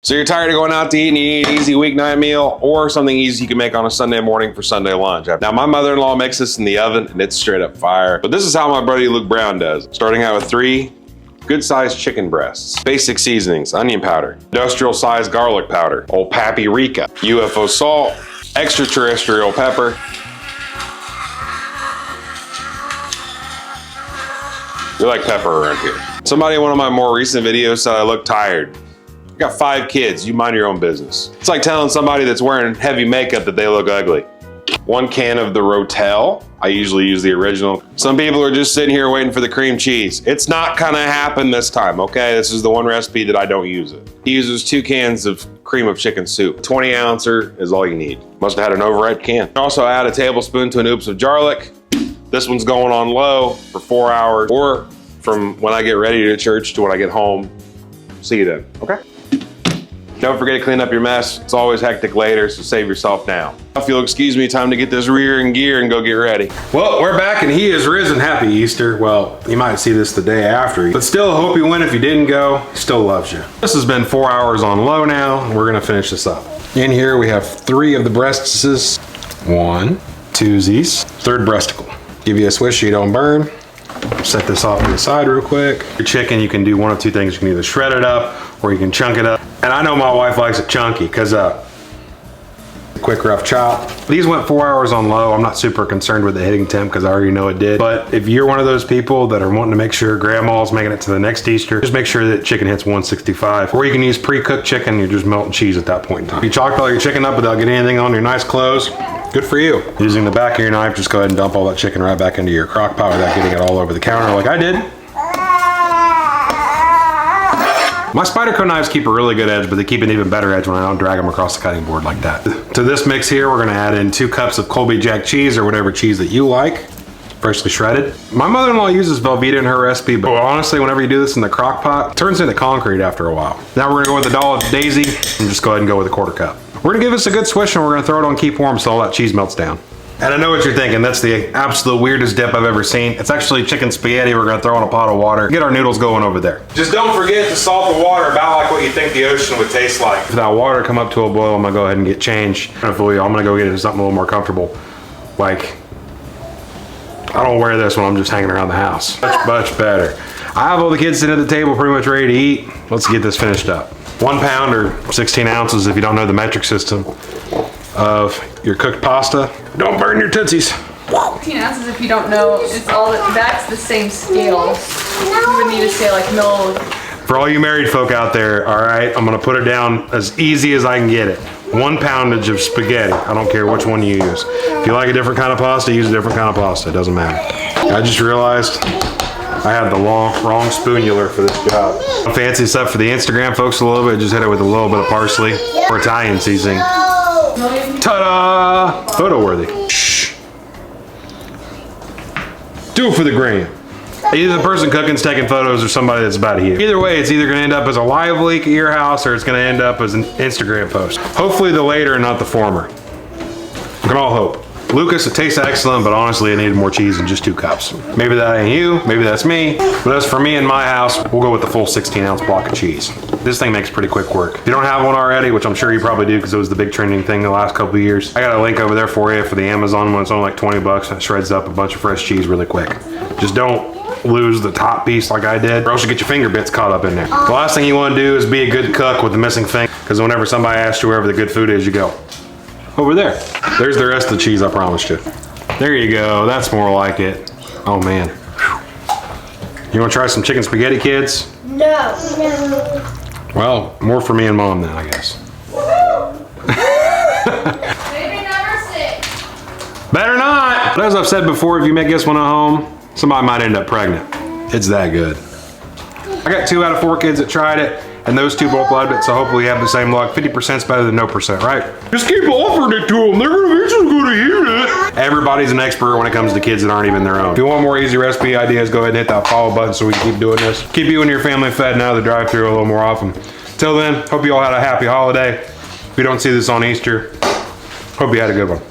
So you're tired of going out to eat and you need an easy weeknight meal or something easy you can make on a Sunday morning for Sunday lunch. Now my mother-in-law makes this in the oven and it's straight up fire. But this is how my buddy Luke Brown does. Starting out with 3 good-sized chicken breasts, basic seasonings, onion powder, industrial-sized garlic powder, old paprika, UFO salt, extraterrestrial pepper, we like pepper around here. Somebody in one of my more recent videos said I look tired. I got 5 kids, you mind your own business. It's like telling somebody that's wearing heavy makeup that they look ugly. 1 can of the Rotel. I usually use the original. Some people are just sitting here waiting for the cream cheese. It's not gonna happen this time, okay? This is the one recipe that I don't use it. He uses 2 cans of cream of chicken soup. 20 ouncer is all you need. Must have had an overripe can. Also add a tablespoon to an oops of garlic. This one's going on low for 4 hours, or from when I get ready to church to when I get home. See you then, okay? Don't forget to clean up your mess. It's always hectic later, so save yourself now. If you'll excuse me, time to get this rear in gear and go get ready. Well, we're back and he is risen. Happy Easter. Well, you might see this the day after. But still, hope you win if you didn't go. He still loves you. This has been 4 hours on low now. We're gonna finish this up. In here, we have 3 of the breasts. 1, 2sies, 3rd breasticle. Give you a swish so you don't burn. Set this off to the side real quick. Your chicken, you can do one of 2 things. You can either shred it up or you can chunk it up. And I know my wife likes it chunky because quick rough chop. These went 4 hours on low. I'm not super concerned with the hitting temp because I already know it did. But if you're one of those people that are wanting to make sure grandma's making it to the next Easter, just make sure that chicken hits 165. Or you can use pre-cooked chicken. You're just melting cheese at that point in time. If you chalked all your chicken up without getting anything on your nice clothes, good for you. Using the back of your knife, just go ahead and dump all that chicken right back into your crock pot without getting it all over the counter like I did. My Spyderco knives keep a really good edge, but they keep an even better edge when I don't drag them across the cutting board like that. To this mix here, we're gonna add in 2 cups of Colby Jack cheese or whatever cheese that you like, freshly shredded. My mother-in-law uses Velveeta in her recipe, but honestly, whenever you do this in the crock pot, it turns into concrete after a while. Now we're gonna go with the Dollar Daisy and just go ahead and go with a 1/4 cup. We're gonna give this a good swish and we're gonna throw it on keep warm so all that cheese melts down. And I know what you're thinking, that's the absolute weirdest dip I've ever seen. It's actually chicken spaghetti we're gonna throw in a pot of water. Get our noodles going over there. Just don't forget to salt the water about like what you think the ocean would taste like. If that water come up to a boil, I'm gonna go ahead and get changed. Hopefully, I'm gonna go get into something a little more comfortable. Like, I don't wear this when I'm just hanging around the house. Much better. I have all the kids sitting at the table pretty much ready to eat. Let's get this finished up. 1 pound or 16 ounces if you don't know the metric system of your cooked pasta. Don't burn your tootsies. 16 ounces if you don't know, it's all that's the same scale. You would need to say like no. For all you married folk out there, all right, I'm gonna put it down as easy as I can get it. 1 poundage of spaghetti. I don't care which one you use. If you like a different kind of pasta, use a different kind of pasta. It doesn't matter. I just realized I had the wrong spoonular for this job. Fancy stuff for the Instagram folks a little bit. Just hit it with a little bit of parsley or Italian seasoning. Ta-da! Photo worthy. Shh. Do it for the gram. Either the person cooking's taking photos or somebody that's about to eat. Either way, it's either gonna end up as a live leak at your house or it's gonna end up as an Instagram post. Hopefully the later and not the former. We can all hope. Lucas, it tastes excellent, but honestly, I needed more cheese than just 2 cups. Maybe that ain't you, maybe that's me, but as for me in my house, we'll go with the full 16-ounce block of cheese. This thing makes pretty quick work. If you don't have one already, which I'm sure you probably do because it was the big trending thing the last couple of years, I got a link over there for you for the Amazon one. It's only like 20 bucks and it shreds up a bunch of fresh cheese really quick. Just don't lose the top piece like I did, or else you get your finger bits caught up in there. The last thing you want to do is be a good cook with the missing finger, because whenever somebody asks you wherever the good food is, you go, over there. There's the rest of the cheese I promised you. There you go, that's more like it. Oh man. You wanna try some chicken spaghetti, kids? No. Well, more for me and mom then, I guess. Maybe never sick. Better not! But as I've said before, if you make this one at home, somebody might end up pregnant. It's that good. I got 2 out of 4 kids that tried it, and those 2 both loved it, so hopefully you have the same luck. 50%'s better than no percent, right? Just keep offering it to them. They're eventually gonna hear it. Everybody's an expert when it comes to kids that aren't even their own. If you want more easy recipe ideas, go ahead and hit that follow button so we can keep doing this. Keep you and your family fed now the drive-thru a little more often. Till then, hope you all had a happy holiday. If you don't see this on Easter, hope you had a good one.